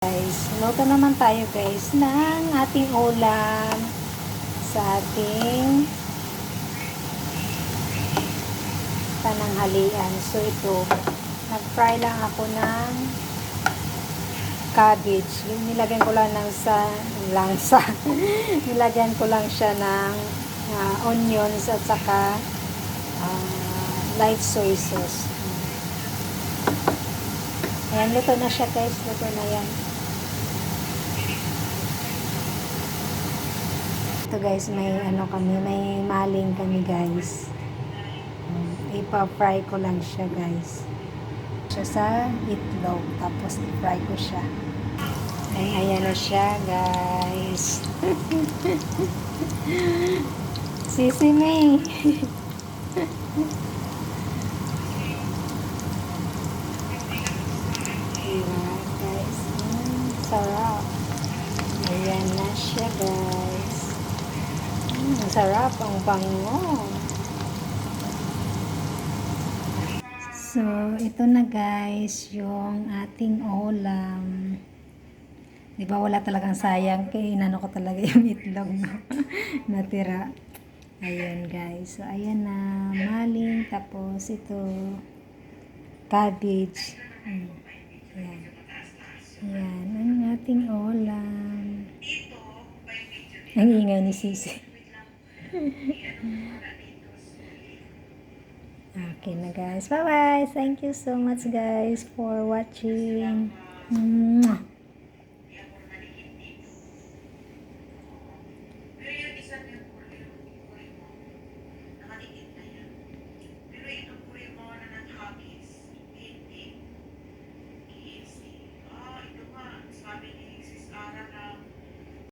Guys, luto naman tayo guys ng ating ulam sa ating pananghalian. So ito, nag-fry lang ako ng cabbage. Nilagyan ko lang nilagyan ko lang siya ng onions at saka light soy sauce. Ayan, luto na siya guys. Luto na yan. Ito guys, may may maling kami guys. Ipa-fry ko lang siya guys. Siya sa itlog, tapos i-fry ko siya. Ay, ayan na siya guys. Sisi May. Diba guys? Sarap. Ayan na siya guys. Sarap, ang bango. So, ito na guys, yung ating ulam. Diba wala talagang sayang, kaya inano ko talaga yung itlog no? Natira. Ayan guys. So, ayan na, maling, tapos ito, cabbage. Ayan. Ayan, ang ating ulam. Ang ingay ni Sisi. Okay na guys. Bye bye. Thank you so much guys for watching. Mwah.